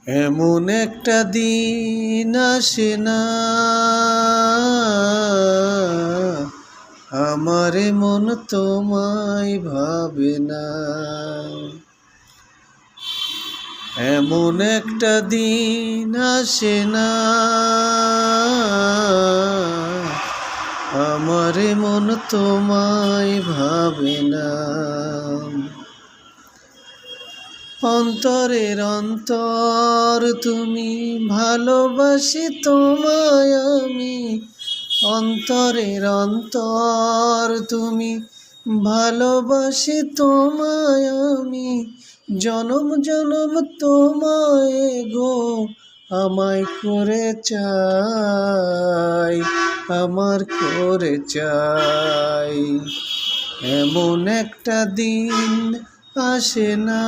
এমন একটা দিন আসে না, আমার মন তোমায় ভাবে না। এমন একটা দিন আসে না, আমার মন তোমায় ভাবে না। অন্তরের অন্তর তুমি, ভালোবাসি তোমায় আমি। অন্তরের অন্তর তুমি, ভালোবাসি তোমায় আমি। জনম জনম তোমায় গো আমায় করে চাই, আমার করে চাই। এমন একটা দিন আসে না।